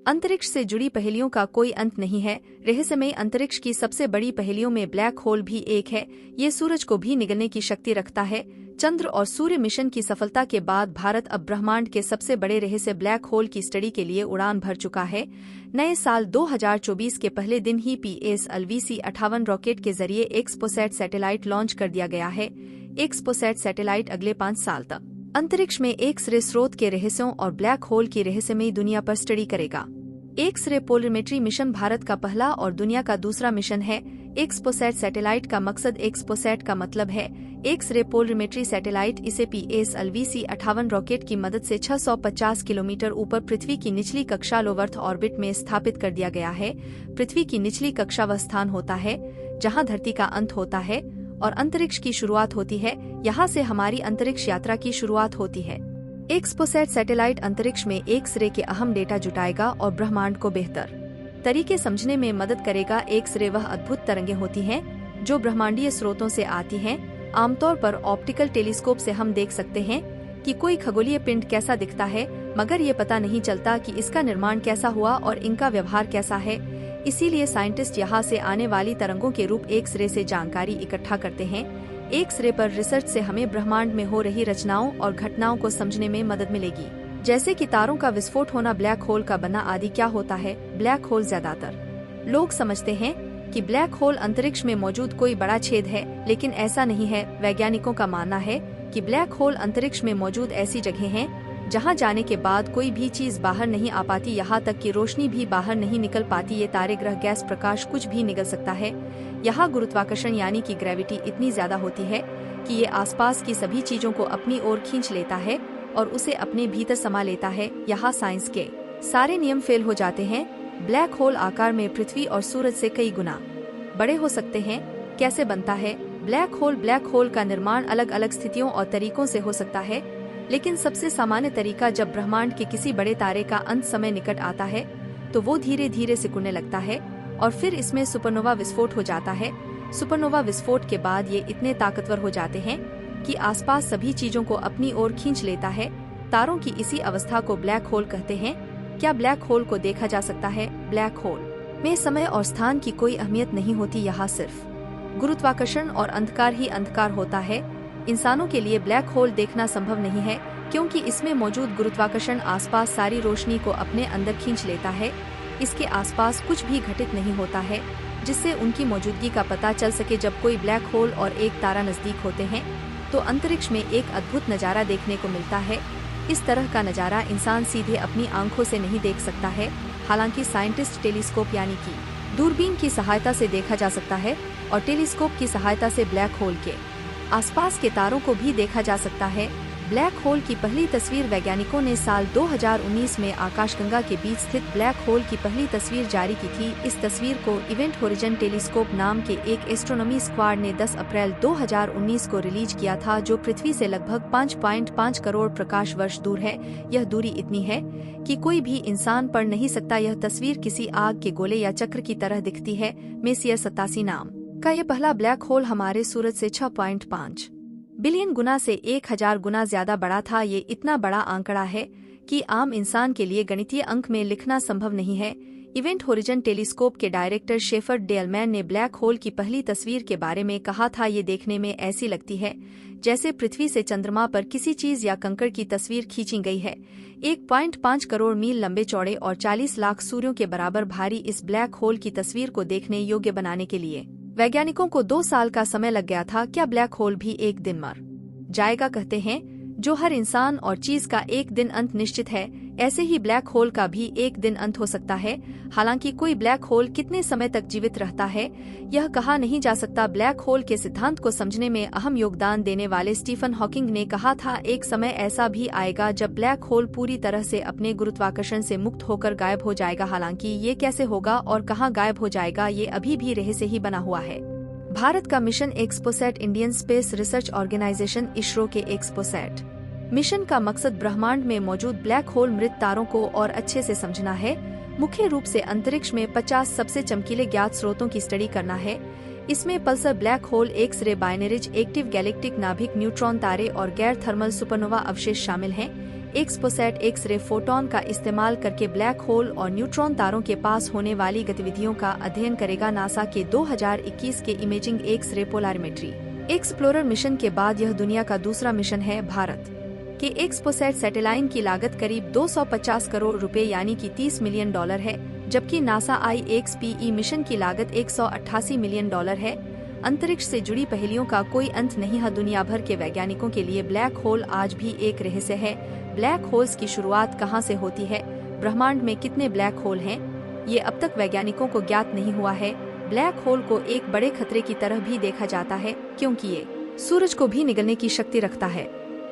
अंतरिक्ष से जुड़ी पहेलियों का कोई अंत नहीं है। रहस्यमय अंतरिक्ष की सबसे बड़ी पहेलियों में ब्लैक होल भी एक है। ये सूरज को भी निगलने की शक्ति रखता है। चंद्र और सूर्य मिशन की सफलता के बाद भारत अब ब्रह्मांड के सबसे बड़े रहस्य ब्लैक होल की स्टडी के लिए उड़ान भर चुका है। नए साल 2024 के पहले दिन ही PSLV-58 रॉकेट के जरिए एक्सपोसैट सैटेलाइट लॉन्च कर दिया गया है। एक्सपोसैट सैटेलाइट अगले 5 साल तक अंतरिक्ष में एक्स-रे स्रोत के रहस्यों और ब्लैक होल की रहस्यमयी दुनिया पर स्टडी करेगा। एक्स-रे पोलरीमेट्री मिशन भारत का पहला और दुनिया का दूसरा मिशन है। एक्सपोसैट सैटेलाइट का मकसद एक्सपोसैट का मतलब है एक्स-रे पोलरीमेट्री सैटेलाइट। इसे PSLV-58 रॉकेट की मदद से 650 किलोमीटर ऊपर पृथ्वी की निचली कक्षा लो अर्थ ऑर्बिट में स्थापित कर दिया गया है। पृथ्वी की निचली कक्षा वह स्थान होता है जहां धरती का अंत होता है और अंतरिक्ष की शुरुआत होती है। यहाँ से हमारी अंतरिक्ष यात्रा की शुरुआत होती है। एक्सपोसैट सैटेलाइट अंतरिक्ष में एक्स-रे के अहम डेटा जुटाएगा और ब्रह्मांड को बेहतर तरीके समझने में मदद करेगा। एक्स-रे वह अद्भुत तरंगें होती हैं जो ब्रह्मांडीय स्रोतों से आती हैं। आमतौर पर ऑप्टिकल टेलीस्कोप से हम देख सकते हैं कि कोई खगोलीय पिंड कैसा दिखता है, मगर ये पता नहीं चलता कि इसका निर्माण कैसा हुआ और इनका व्यवहार कैसा है। इसीलिए साइंटिस्ट यहाँ से आने वाली तरंगों के रूप एक्स-रे से जानकारी इकट्ठा करते हैं। एक्स-रे पर रिसर्च से हमें ब्रह्मांड में हो रही रचनाओं और घटनाओं को समझने में मदद मिलेगी, जैसे कि तारों का विस्फोट होना, ब्लैक होल का बनना आदि। क्या होता है ब्लैक होल? ज्यादातर लोग समझते हैं कि ब्लैक होल अंतरिक्ष में मौजूद कोई बड़ा छेद है, लेकिन ऐसा नहीं है। वैज्ञानिकों का मानना है कि ब्लैक होल अंतरिक्ष में मौजूद ऐसी जगह हैं जहां जाने के बाद कोई भी चीज बाहर नहीं आ पाती, यहाँ तक कि रोशनी भी बाहर नहीं निकल पाती। ये तारे, ग्रह, गैस, प्रकाश कुछ भी निकल सकता है। यहाँ गुरुत्वाकर्षण यानी कि ग्रेविटी इतनी ज्यादा होती है कि ये आसपास की सभी चीजों को अपनी ओर खींच लेता है और उसे अपने भीतर समा लेता है। यहाँ साइंस के सारे नियम फेल हो जाते हैं। ब्लैक होल आकार में पृथ्वी और सूरज से कई गुना बड़े हो सकते हैं। कैसे बनता है ब्लैक होल? ब्लैक होल का निर्माण अलग अलग स्थितियों और तरीकों से हो सकता है, लेकिन सबसे सामान्य तरीका जब ब्रह्मांड के किसी बड़े तारे का अंत समय निकट आता है तो वो धीरे धीरे सिकुड़ने लगता है और फिर इसमें सुपरनोवा विस्फोट हो जाता है। सुपरनोवा विस्फोट के बाद ये इतने ताकतवर हो जाते हैं कि आसपास सभी चीजों को अपनी ओर खींच लेता है। तारों की इसी अवस्था को ब्लैक होल कहते हैं। क्या ब्लैक होल को देखा जा सकता है? ब्लैक होल में समय और स्थान की कोई अहमियत नहीं होती। यहाँ सिर्फ गुरुत्वाकर्षण और अंधकार ही अंधकार होता है। इंसानों के लिए ब्लैक होल देखना संभव नहीं है क्योंकि इसमें मौजूद गुरुत्वाकर्षण आसपास सारी रोशनी को अपने अंदर खींच लेता है। इसके आसपास कुछ भी घटित नहीं होता है जिससे उनकी मौजूदगी का पता चल सके। जब कोई ब्लैक होल और एक तारा नजदीक होते हैं तो अंतरिक्ष में एक अद्भुत नजारा देखने को मिलता है। इस तरह का नजारा इंसान सीधे अपनी आंखों से नहीं देख सकता है। हालांकि साइंटिस्ट टेलीस्कोप यानी कि दूरबीन की सहायता से देखा जा सकता है और टेलीस्कोप की सहायता से ब्लैक होल के आसपास के तारों को भी देखा जा सकता है। ब्लैक होल की पहली तस्वीर वैज्ञानिकों ने साल 2019 में आकाशगंगा के बीच स्थित ब्लैक होल की पहली तस्वीर जारी की थी। इस तस्वीर को इवेंट होरिजन टेलीस्कोप नाम के एक एस्ट्रोनॉमी स्क्वाड ने 10 अप्रैल 2019 को रिलीज किया था, जो पृथ्वी से लगभग 5.5 करोड़ प्रकाश वर्ष दूर है। यह दूरी इतनी है कि कोई भी इंसान पढ़ नहीं सकता। यह तस्वीर किसी आग के गोले या चक्र की तरह दिखती है। मेसियर 87 नाम का यह पहला ब्लैक होल हमारे सूरज से 6.5 बिलियन गुना से 1000 गुना ज्यादा बड़ा था। ये इतना बड़ा आंकड़ा है कि आम इंसान के लिए गणितीय अंक में लिखना संभव नहीं है। इवेंट होरिजन टेलीस्कोप के डायरेक्टर शेफर्ड डेलमैन ने ब्लैक होल की पहली तस्वीर के बारे में कहा था, ये देखने में ऐसी लगती है जैसे पृथ्वी से चंद्रमा पर किसी चीज या कंकड़ की तस्वीर खींची गई है। 1.5 करोड़ मील लंबे चौड़े और 40 लाख सूर्यों के बराबर भारी इस ब्लैक होल की तस्वीर को देखने योग्य बनाने के लिए वैज्ञानिकों को 2 साल का समय लग गया था। क्या ब्लैक होल भी एक दिन मर जाएगा? कहते हैं जो हर इंसान और चीज का एक दिन अंत निश्चित है, ऐसे ही ब्लैक होल का भी एक दिन अंत हो सकता है। हालांकि कोई ब्लैक होल कितने समय तक जीवित रहता है यह कहा नहीं जा सकता। ब्लैक होल के सिद्धांत को समझने में अहम योगदान देने वाले स्टीफन हॉकिंग ने कहा था, एक समय ऐसा भी आएगा जब ब्लैक होल पूरी तरह से अपने गुरुत्वाकर्षण से मुक्त होकर गायब हो जाएगा। हालांकि ये कैसे होगा और कहाँ गायब हो जाएगा ये अभी भी रहस्य ही बना हुआ है। भारत का mission XPoSat Indian space research organisation ISRO के एक्सपोसैट मिशन का मकसद ब्रह्मांड में मौजूद ब्लैक होल मृत तारों को और अच्छे से समझना है। मुख्य रूप से अंतरिक्ष में 50 सबसे चमकीले ज्ञात स्रोतों की स्टडी करना है। इसमें pulsar black hole, X-ray binaries, active galactic नाभिक, न्यूट्रॉन तारे और गैर थर्मल सुपरनोवा अवशेष शामिल हैं। एक्सपोसैट एक्स-रे फोटोन का इस्तेमाल करके ब्लैक होल और न्यूट्रॉन तारों के पास होने वाली गतिविधियों का अध्ययन करेगा। नासा के 2021 के imaging X-ray polarimetry explorer mission के बाद यह दुनिया का दूसरा मिशन है। भारत के एक्सपोसैट सैटेलाइट की लागत करीब 250 करोड़ रुपए यानी कि $30 मिलियन है, जबकि नासा IXPE मिशन की लागत $188 मिलियन है। अंतरिक्ष से जुड़ी पहेलियों का कोई अंत नहीं है। दुनिया भर के वैज्ञानिकों के लिए ब्लैक होल आज भी एक रहस्य है। ब्लैक होल्स की शुरुआत कहां से होती है? ब्रह्मांड में कितने ब्लैक होल हैं? ये अब तक वैज्ञानिकों को ज्ञात नहीं हुआ है। ब्लैक होल को एक बड़े खतरे की तरह भी देखा जाता है, क्योंकि ये सूरज को भी निगलने की शक्ति रखता है।